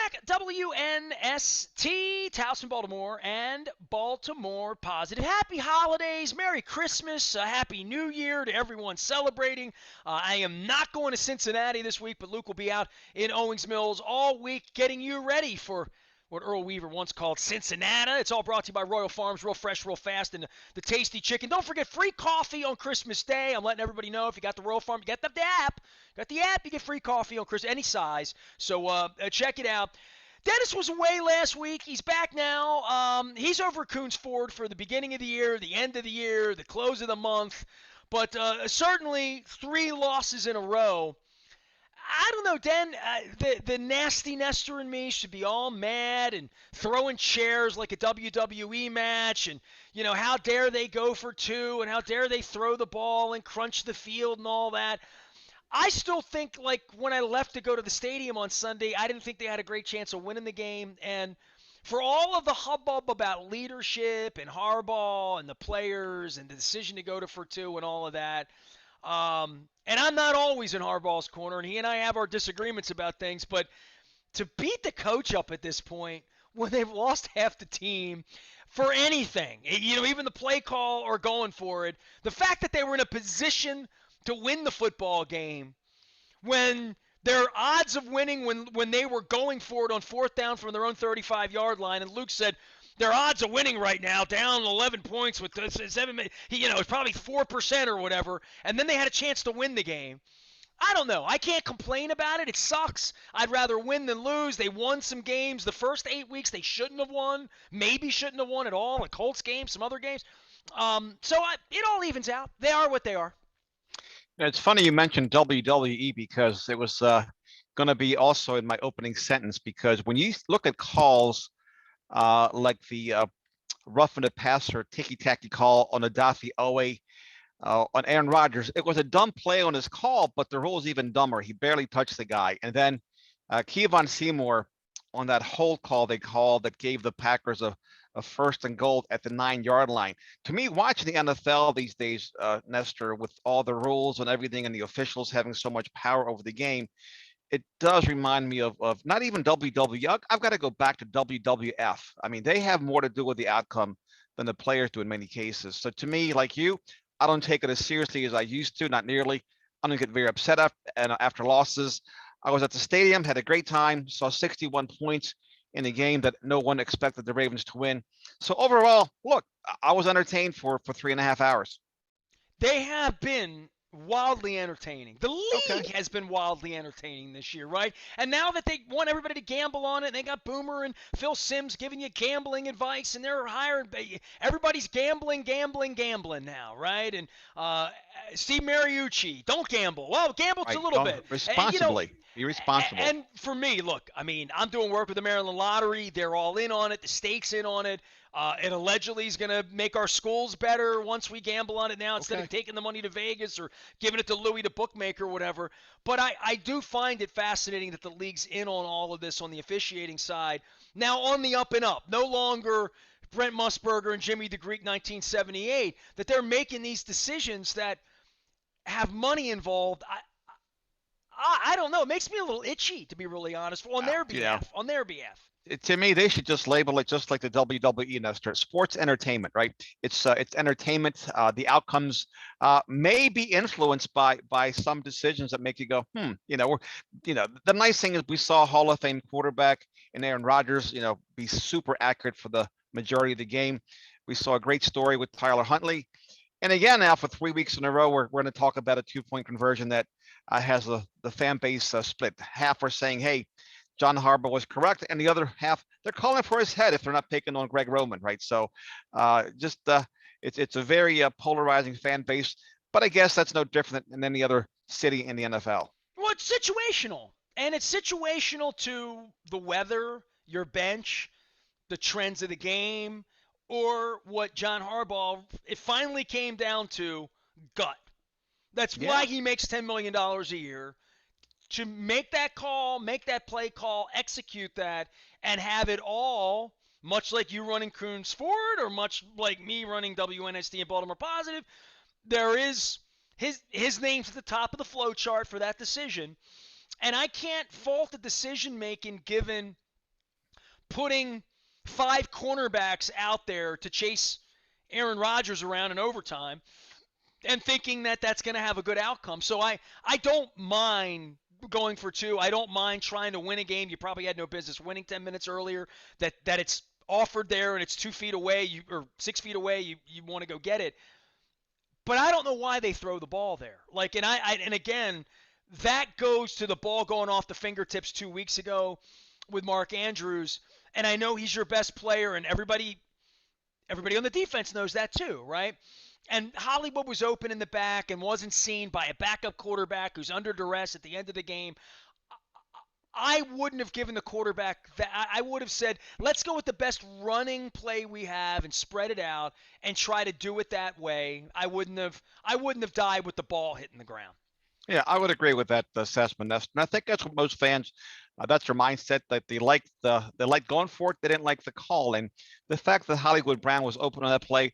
back. WNST, Towson, Baltimore, and Baltimore Positive. Happy holidays, Merry Christmas, Happy New Year to everyone celebrating. I am not going to Cincinnati this week, but Luke will be out in Owings Mills all week getting you ready for what Earl Weaver once called Cincinnati. It's all brought to you by Royal Farms, real fresh, real fast, and the tasty chicken. Don't forget free coffee on Christmas Day. I'm letting everybody know if you got the Royal Farm, you got the app. Got the app, you get free coffee on Christmas, any size. So check it out. Dennis was away last week. He's back now. He's over at Coons Ford for the beginning of the year, the end of the year, the close of the month. But certainly 3 losses in a row. I don't know, Den. The nasty Nestor and me should be all mad and throwing chairs like a WWE match, and how dare they go for 2, and how dare they throw the ball and crunch the field and all that. I still think, like, when I left to go to the stadium on Sunday, I didn't think they had a great chance of winning the game. And for all of the hubbub about leadership and Harbaugh and the players and the decision to go to for 2 and all of that, and I'm not always in Harbaugh's corner, and he and I have our disagreements about things, but to beat the coach up at this point when they've lost half the team for anything, even the play call or going for it, the fact that they were in a position to win the football game when their odds of winning when they were going for it on 4th down from their own 35-yard line, and Luke said their odds of winning right now down 11 points with 7, it's probably 4% or whatever, and then they had a chance to win the game. I don't know. I can't complain about it. It sucks. I'd rather win than lose. They won some games. The first 8 weeks they shouldn't have won. Maybe shouldn't have won at all. A Colts game, some other games. It all evens out. They are what they are. It's funny you mentioned WWE because it was going to be also in my opening sentence, because when you look at calls like the roughing the passer ticky-tacky call on Adafi Owe on Aaron Rodgers, it was a dumb play on his call, but the rule is even dumber. He barely touched the guy. And then Kevon Seymour on that hold call they called that gave the Packers a 1st and goal at the 9-yard line. To me, watching the NFL these days, Nestor, with all the rules and everything and the officials having so much power over the game, it does remind me of not even WWE. I've got to go back to WWF. I mean, they have more to do with the outcome than the players do in many cases. So to me, like you, I don't take it as seriously as I used to, not nearly. I don't get very upset after losses. I was at the stadium, had a great time, saw 61 points in a game that no one expected the Ravens to win. So overall, look, I was entertained for 3.5 hours. They have been wildly entertaining. The league has been wildly entertaining this year, right? And now that they want everybody to gamble on it, they got Boomer and Phil Simms giving you gambling advice, and they're hiring everybody's gambling now, right? And Steve Mariucci, don't gamble. Well, gamble a little bit responsibly. Be responsible. And for me, look, I mean, I'm doing work with the Maryland Lottery. They're all in on it. The state's in on it. It allegedly is going to make our schools better once we gamble on it now instead of taking the money to Vegas or giving it to Louis the bookmaker or whatever. But I do find it fascinating that the league's in on all of this on the officiating side. Now on the up and up, no longer Brent Musburger and Jimmy the Greek 1978, that they're making these decisions that have money involved. I don't know. It makes me a little itchy, to be really honest, on their behalf. On their behalf. To me, they should just label it just like the WWE, Nestor. Sports entertainment, right? It's entertainment. The outcomes may be influenced by some decisions that make you go, The nice thing is we saw Hall of Fame quarterback in Aaron Rodgers, be super accurate for the majority of the game. We saw a great story with Tyler Huntley. And again, now for 3 weeks in a row, we're going to talk about a 2-point conversion that has the fan base split. Half are saying, hey, John Harbaugh was correct, and the other half, they're calling for his head if they're not picking on Greg Roman, right? So it's a very polarizing fan base, but I guess that's no different than any other city in the NFL. Well, it's situational, and it's situational to the weather, your bench, the trends of the game, or what John Harbaugh, it finally came down to gut. That's why he makes $10 million a year. To make that call, make that play call, execute that, and have it all, much like you running Coons Ford or much like me running WNST and Baltimore Positive, there is his name's at the top of the flow chart for that decision. And I can't fault the decision-making given putting 5 cornerbacks out there to chase Aaron Rodgers around in overtime and thinking that that's going to have a good outcome. So I don't mind going for two. I don't mind trying to win a game you probably had no business winning 10 minutes earlier, that it's offered there and it's 2 feet away, or 6 feet away, you want to go get it. But I don't know why they throw the ball there. Like, and again, that goes to the ball going off the fingertips 2 weeks ago with Mark Andrews. And I know he's your best player, and everybody on the defense knows that too, right? And Hollywood was open in the back and wasn't seen by a backup quarterback who's under duress at the end of the game. I wouldn't have given the quarterback that. I would have said, let's go with the best running play we have and spread it out and try to do it that way. I wouldn't have died with the ball hitting the ground. Yeah, I would agree with that assessment. And I think that's what most fans, that's their mindset, that they like going for it. They didn't like the call. And the fact that Hollywood Brown was open on that play,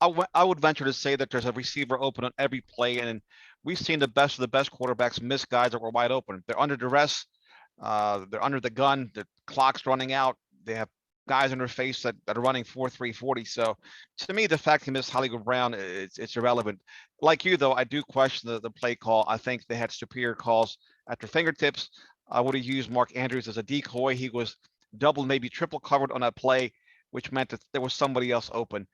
I would venture to say that there's a receiver open on every play. And we've seen the best of the best quarterbacks miss guys that were wide open. They're under duress. They're under the gun. The clock's running out. They have guys in their face that are running 4.3 40. So to me, the fact he missed Hollywood Brown, it's irrelevant. Like you, though, I do question the play call. I think they had superior calls at their fingertips. I would have used Mark Andrews as a decoy. He was double, maybe triple covered on that play, which meant that there was somebody else open.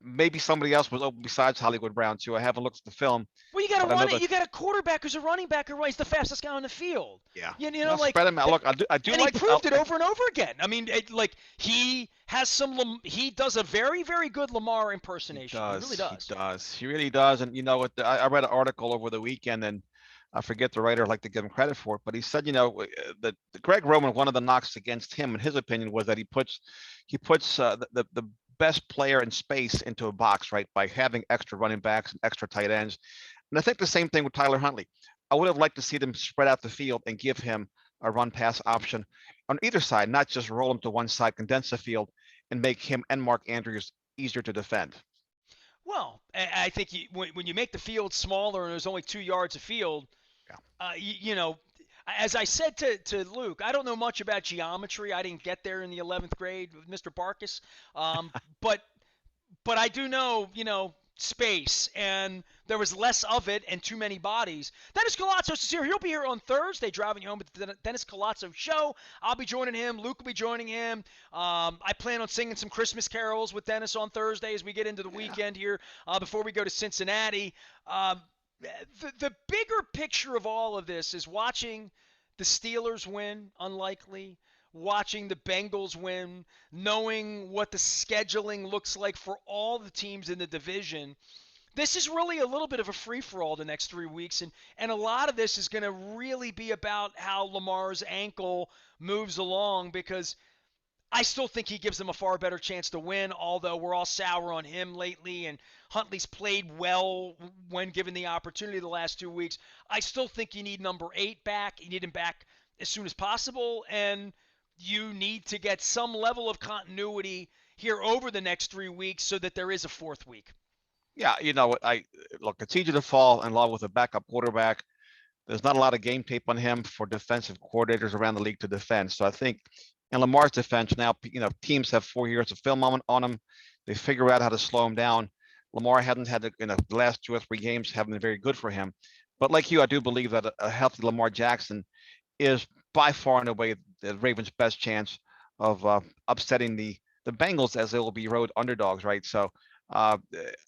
Maybe somebody else was open besides Hollywood Brown, too. I haven't looked at the film, Well, you got to but I know run it. that. You got a quarterback who's a running back who runs the fastest guy on the field. Yeah, You know, now like, spread him out. Look, I do and he like. proved it over and over again. I mean, like he has he does a very, very good Lamar He impersonation. He really does. He does. does. He really does. And you know what? I read an article over the weekend, and I forget the writer. I'd like to give him credit for it, but he said, that Greg Roman, one of the knocks against him, in his opinion, was that he puts the best player in space into a box, right, by having extra running backs and extra tight ends. And I think the same thing with Tyler Huntley. I would have liked to see them spread out the field and give him a run pass option on either side, not just roll him to one side, condense the field, and make him and Mark Andrews easier to defend. Well, I think when you make the field smaller and there's only 2 yards of field, Yeah. you know, as I said to Luke, I don't know much about geometry. I didn't get there in the 11th grade with Mr. Barkus, but I do know, space, and there was less of it and too many bodies. Dennis Koulatsos is here. He'll be here on Thursday, driving you home with the Dennis Koulatsos Show. I'll be joining him. Luke will be joining him. I plan on singing some Christmas carols with Dennis on Thursday as we get into the Yeah. weekend here before we go to Cincinnati. The bigger picture of all of this is watching the Steelers win, unlikely, watching the Bengals win, knowing what the scheduling looks like for all the teams in the division. This is really a little bit of a free-for-all the next 3 weeks, and a lot of this is going to really be about how Lamar's ankle moves along, because I still think he gives them a far better chance to win, although we're all sour on him lately, and Huntley's played well when given the opportunity the last 2 weeks. I still think you need number 8 back. You need him back as soon as possible, and you need to get some level of continuity here over the next 3 weeks so that there is a fourth week. Yeah, you know what? I look. It's easy to fall in love with a backup quarterback. There's not a lot of game tape on him for defensive coordinators around the league to defend. So I think in Lamar's defense now, teams have 4 years of film on him. They figure out how to slow him down. Lamar hadn't had the last 2 or 3 games haven't been very good for him. But like you, I do believe that a healthy Lamar Jackson is by far and away the Ravens' best chance of upsetting the Bengals, as they will be road underdogs, right? So uh,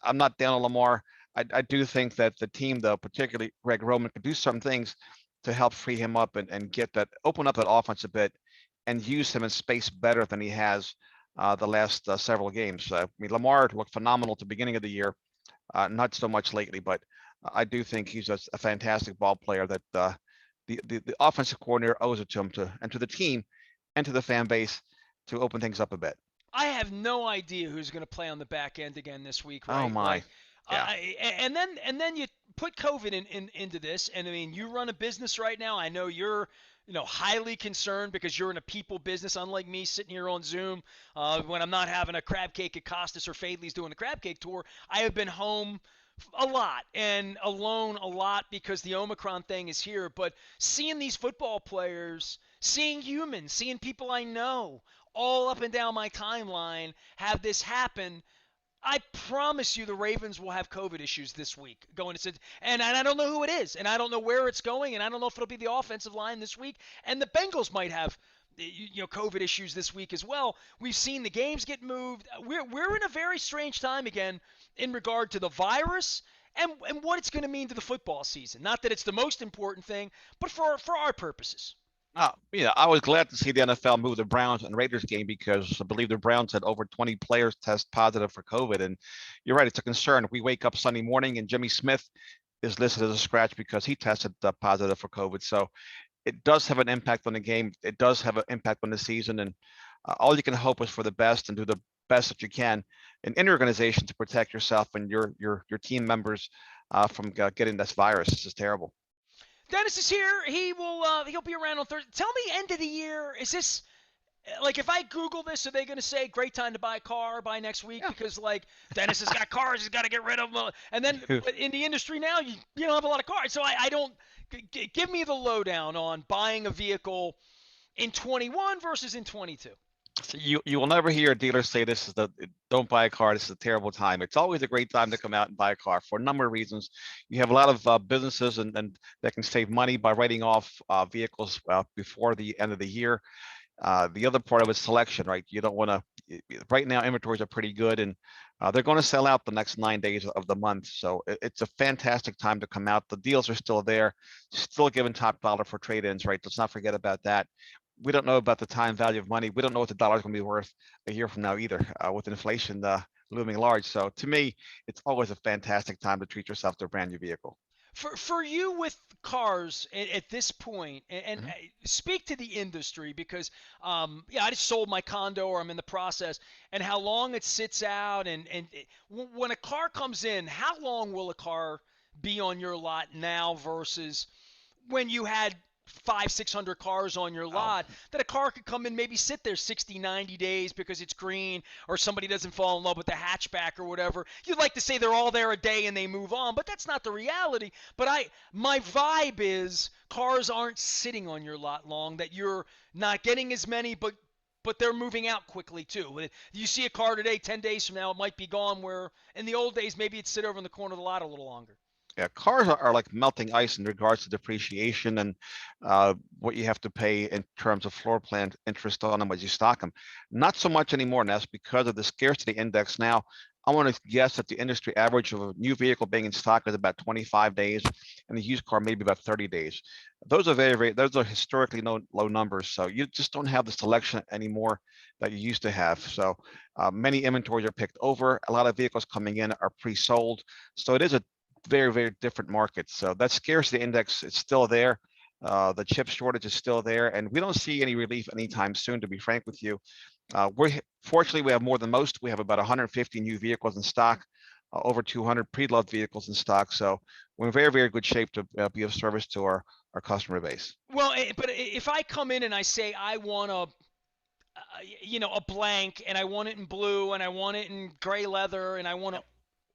I'm not down on Lamar. I do think that the team, though, particularly Greg Roman, could do some things to help free him up and open up that offense a bit and use him in space better than he has the last several games. I mean, Lamar looked phenomenal at the beginning of the year, not so much lately, but I do think he's a fantastic ball player that the offensive coordinator owes it to him and to the team and to the fan base to open things up a bit. I have no idea who's going to play on the back end again this week, Oh right? my, Like, yeah, and then you put COVID into this, and I mean, you run a business right now. I know you're, highly concerned because you're in a people business, unlike me sitting here on Zoom when I'm not having a crab cake at Costas or Fadley's doing a crab cake tour. I have been home a lot and alone a lot because the Omicron thing is here. But seeing these football players, seeing humans, seeing people I know, all up and down my timeline have this happen. I promise you the Ravens will have COVID issues this week going to and I don't know who it is, and I don't know where it's going, and I don't know if it'll be the offensive line this week, and the Bengals might have COVID issues this week as well. We've seen the games get moved. We're in a very strange time again in regard to the virus and what it's going to mean to the football season. Not that it's the most important thing, but for our purposes. Yeah, I was glad to see the NFL move the Browns and Raiders game because I believe the Browns had over 20 players test positive for COVID. And you're right, it's a concern. We wake up Sunday morning and Jimmy Smith is listed as a scratch because he tested positive for COVID. So it does have an impact on the game. It does have an impact on the season. And all you can hope is for the best and do the best that you can in your organization to protect yourself and your team members from getting this virus. This is terrible. Dennis is here. He'll be around on Thursday. Tell me, end of the year, is this like if I Google this, are they going to say great time to buy a car by next week Yeah. because like Dennis has got cars, he's got to get rid of them, and then but in the industry now you don't have a lot of cars, so I don't give me the lowdown on buying a vehicle in 21 versus in 22. So you will never hear a dealer say this is the don't buy a car. This is a terrible time. It's always a great time to come out and buy a car for a number of reasons. You have a lot of businesses and that can save money by writing off vehicles before the end of the year. The other part of it is selection, right? You don't want to. Right now, inventories are pretty good, and they're going to sell out the next 9 days of the month. So it's a fantastic time to come out. The deals are still there, still giving top dollar for trade-ins, right? Let's not forget about that. We don't know about the time value of money. We don't know what the dollar is going to be worth a year from now either, with inflation looming large. So to me, it's always a fantastic time to treat yourself to a brand new vehicle. For you with cars at this point, and Mhm. speak to the industry because yeah, I just sold my condo or I'm in the process, and how long it sits out, when a car comes in, how long will a car be on your lot now versus when you had 500, 600 cars on your Oh, lot, that a car could come in, maybe sit there 60, 90 days because it's green or somebody doesn't fall in love with the hatchback or whatever. You'd like to say they're all there a day and they move on, but that's not the reality. But my vibe is cars aren't sitting on your lot long, that you're not getting as many, but they're moving out quickly too. You see a car today, 10 days from now, it might be gone, where in the old days, maybe it'd sit over in the corner of the lot a little longer. yeah, cars are like melting ice in regards to depreciation and what you have to pay in terms of floor plan interest on them as you stock them. Not so much anymore, and that's because of the scarcity index. Now, I want to guess that the industry average of a new vehicle being in stock is about 25 days, and the used car maybe about 30 days. Those are those are historically low numbers. So you just don't have the selection anymore that you used to have. So many inventories are picked over. A lot of vehicles coming in are pre-sold. So it is a very, very different markets. So that scarcity index is still there. The chip shortage is still there, and we don't see any relief anytime soon, to be frank with you. We're fortunately we have more than most. We have about 150 new vehicles in stock, over 200 pre-loved vehicles in stock. So we're in very, very good shape to be of service to our customer base. Well, but if I come in and I say I want a blank, and I want it in blue, and I want it in gray leather, and I want to Yep.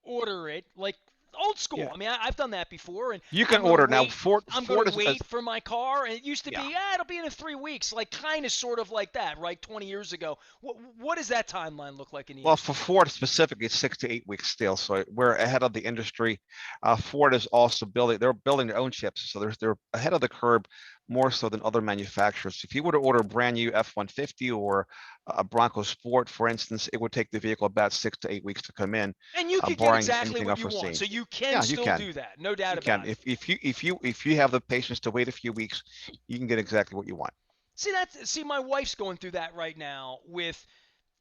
order it like old school. Yeah, I mean, I've done that before, and you can I'm gonna order now. wait. Ford, I'm Ford gonna is wait for my car, and it used to yeah. be, it'll be in 3 weeks, like kind of sort of like that, right? 20 years ago. What does that timeline look like in the Well, for industry? Ford specifically, it's 6 to 8 weeks still. So we're ahead of the industry. Ford is also they're building their own chips. So they're ahead of the curve more so than other manufacturers. If you were to order a brand new F-150 or a Bronco Sport, for instance, it would take the vehicle about 6 to 8 weeks to come in, And you could get barring exactly anything what you want, unforeseen. so you can Yeah, you still can. do that, no doubt You can. about it. If you have the patience to wait a few weeks, you can get exactly what you want. See, my wife's going through that right now with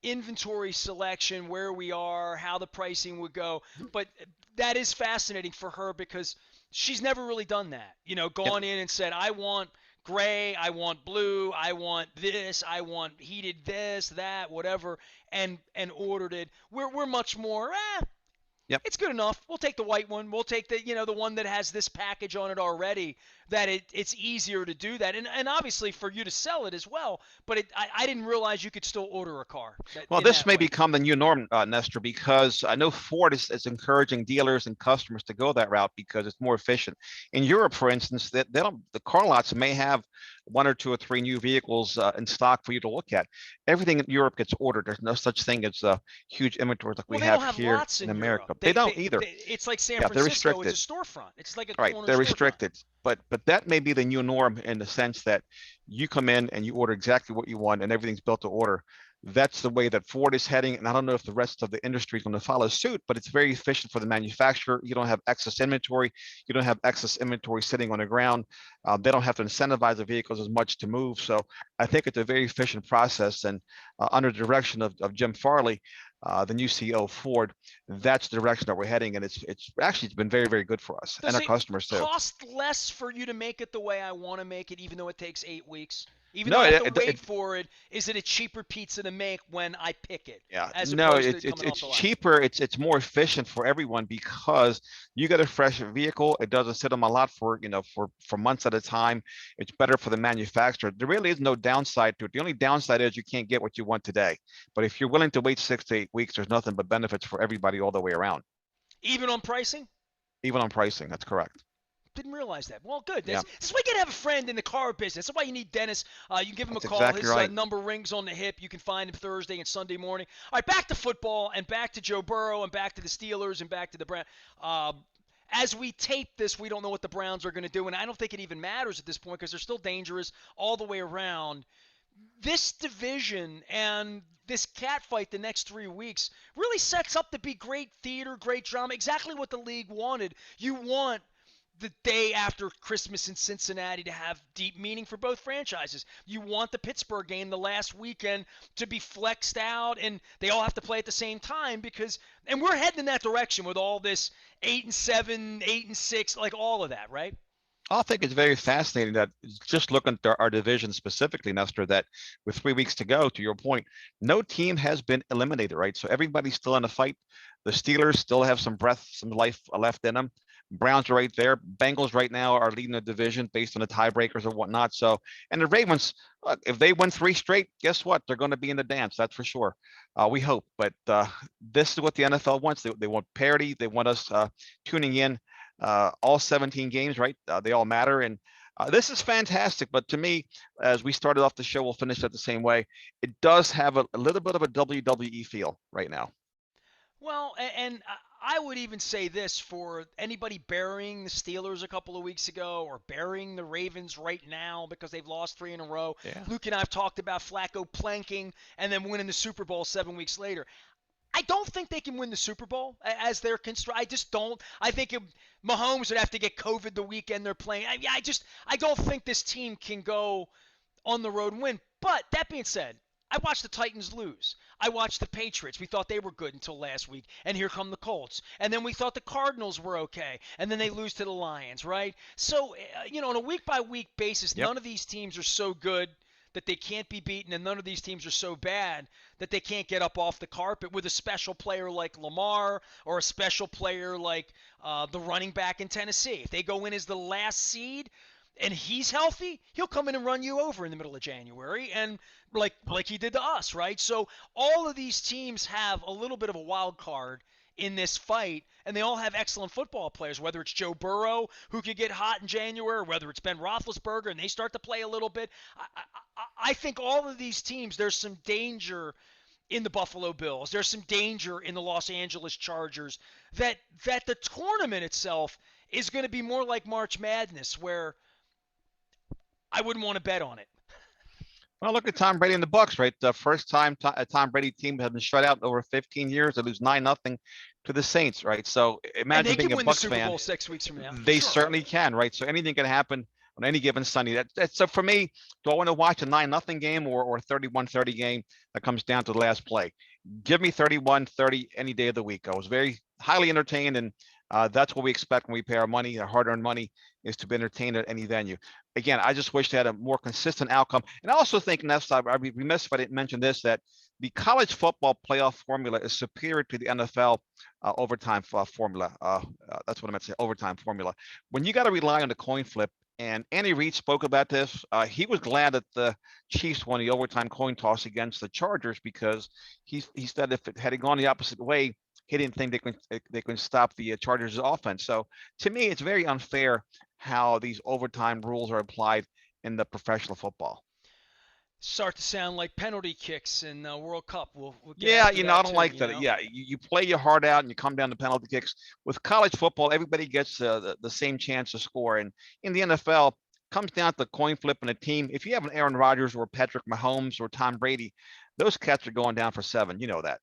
inventory selection, where we are, how the pricing would go. But that is fascinating for her because she's never really done that. Yep. Gone in and said, I want gray, I want blue, I want this, I want heated this, that, whatever, and ordered it. We're much more, Yep. it's good enough. We'll take the white one. We'll take the one that has this package on it already. that it's easier to do that, and obviously for you to sell it as well. But I didn't realize you could still order a car Well, in this that may way. become the new norm, Nestor, because I know Ford is encouraging dealers and customers to go that route because it's more efficient. In Europe, for instance, they don't, the car lots may have one or two or three new vehicles in stock for you to look at. Everything in Europe gets ordered. There's no such thing as a huge inventory like Well, we they don't have have here lots in in Europe. America. They don't either. It's like San Yeah, they're Francisco. It's a restricted. storefront. It's like a Right, corner they're storefront. restricted. But that may be the new norm in the sense that you come in and you order exactly what you want and everything's built to order. That's the way that Ford is heading. And I don't know if the rest of the industry is going to follow suit, but it's very efficient for the manufacturer. You don't have excess inventory. You don't have excess inventory sitting on the ground. They don't have to incentivize the vehicles as much to move. So I think it's a very efficient process. And under the direction of Jim Farley, the new CEO of Ford, that's the direction that we're heading. And it's been very, very good for us and Does our it customers too. cost less for you to make it the way I want to make it, even though it takes 8 weeks? Even though No, I have to wait for it, is it a cheaper pizza to make when I pick it, yeah, as no, opposed to it's coming off it's the lot? cheaper. It's more efficient for everyone because you get a fresh vehicle. It doesn't sit on a lot for for months at a time. It's better for the manufacturer. There really is no downside to it. The only downside is you can't get what you want today. But if you're willing to wait 6 to 8 weeks, there's nothing but benefits for everybody all the way around, Even on pricing? even on pricing. That's correct. Didn't realize that. Well, good. Yeah, This is why you gotta have a friend in the car business. That's why you need Dennis. You can give him a that's call. exactly His right. number rings on the hip. You can find him Thursday and Sunday morning. All right, back to football and back to Joe Burrow and back to the Steelers and back to the Browns. As we tape this, we don't know what the Browns are going to do, and I don't think it even matters at this point because they're still dangerous all the way around. This division and this catfight the next 3 weeks really sets up to be great theater, great drama, exactly what the league wanted. You want the day after Christmas in Cincinnati to have deep meaning for both franchises. You want the Pittsburgh game the last weekend to be flexed out, and they all have to play at the same time and we're heading in that direction with all this 8-7, 8-6, like all of that, right? I think it's very fascinating that just looking at our division specifically, Nestor, that with 3 weeks to go, to your point, no team has been eliminated, right? So everybody's still in a fight. The Steelers still have some breath, some life left in them. Browns are right there. Bengals right now are leading the division based on the tiebreakers or whatnot. So, and the Ravens, look, if they win three straight, guess what? They're going to be in the dance. That's for sure. We hope. But this is what the NFL wants. They want parity. They want us tuning in all 17 games, right? They all matter. And this is fantastic. But to me, as we started off the show, we'll finish it the same way. It does have a little bit of a WWE feel right now. Well, and I would even say this for anybody burying the Steelers a couple of weeks ago or burying the Ravens right now because they've lost three in a row. Yeah. Luke and I have talked about Flacco planking and then winning the Super Bowl 7 weeks later. I don't think they can win the Super Bowl as they're constructed. I just don't. I think Mahomes would have to get COVID the weekend they're playing. I don't think this team can go on the road and win. But that being said, I watched the Titans lose. I watched the Patriots. We thought they were good until last week, and here come the Colts. And then we thought the Cardinals were okay, and then they lose to the Lions, right? So, on a week-by-week basis, Yep. none of these teams are so good that they can't be beaten, and none of these teams are so bad that they can't get up off the carpet with a special player like Lamar or a special player like the running back in Tennessee. If they go in as the last seed, and he's healthy, he'll come in and run you over in the middle of January, and like he did to us, right? So all of these teams have a little bit of a wild card in this fight, and they all have excellent football players, whether it's Joe Burrow, who could get hot in January, or whether it's Ben Roethlisberger, and they start to play a little bit. I think all of these teams, there's some danger in the Buffalo Bills. There's some danger in the Los Angeles Chargers that the tournament itself is going to be more like March Madness, where I wouldn't want to bet on it. Well, look at Tom Brady and the Bucks, right? The first time a Tom Brady team has been shut out in over 15 years. They lose 9-0 to the Saints, right? So And imagine they being can a win the Bucks Super fan. Bowl 6 weeks from now, for They sure. certainly can, right? So anything can happen on any given Sunday. So for me, do I want to watch a 9-0 game or a 31-30 game that comes down to the last play? Give me 31-30 any day of the week. I was very highly entertained, and that's what we expect when we pay our money, our hard-earned money, is to be entertained at any venue. Again, I just wish they had a more consistent outcome. And I also think, Nestor, I'd be remiss if I didn't mention this, that the college football playoff formula is superior to the NFL overtime formula. That's what I meant to say, overtime formula. When you got to rely on the coin flip And Andy Reid spoke about this. He was glad that the Chiefs won the overtime coin toss against the Chargers because he said if it had gone the opposite way, he didn't think they could stop the Chargers' offense. So to me, it's very unfair how these overtime rules are applied in the professional football. Start to sound like penalty kicks in World Cup. We'll get Yeah, after you know, I that don't too. like that. Yeah, you play your heart out and you come down to penalty kicks. With college football, everybody gets the same chance to score. And in the NFL, comes down to the coin flip and a team. If you have an Aaron Rodgers or Patrick Mahomes or Tom Brady, those cats are going down for seven. You know that.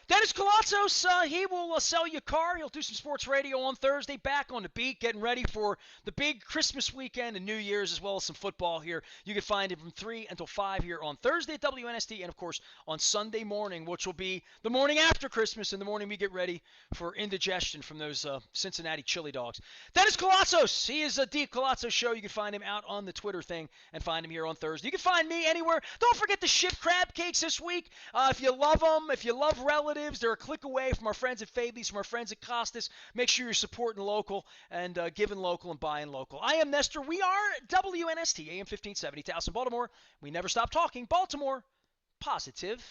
Dennis Koulatsos, he will sell you a car. He'll do some sports radio on Thursday. Back on the beat, getting ready for the big Christmas weekend and New Year's, as well as some football here. You can find him from 3 until 5 here on Thursday at WNST, and of course on Sunday morning, which will be the morning after Christmas and the morning we get ready for indigestion from those Cincinnati chili dogs. Dennis Koulatsos, he is a Deep Koulatsos Show. You can find him out on the Twitter thing and find him here on Thursday. You can find me anywhere. Don't forget to ship crab cakes this week. If you love them, if you love relatives, they're a click away from our friends at Fable's, from our friends at Costas. Make sure you're supporting local and giving local and buying local. I am Nestor. We are WNST AM 1570, Towson, Baltimore. We never stop talking Baltimore positive.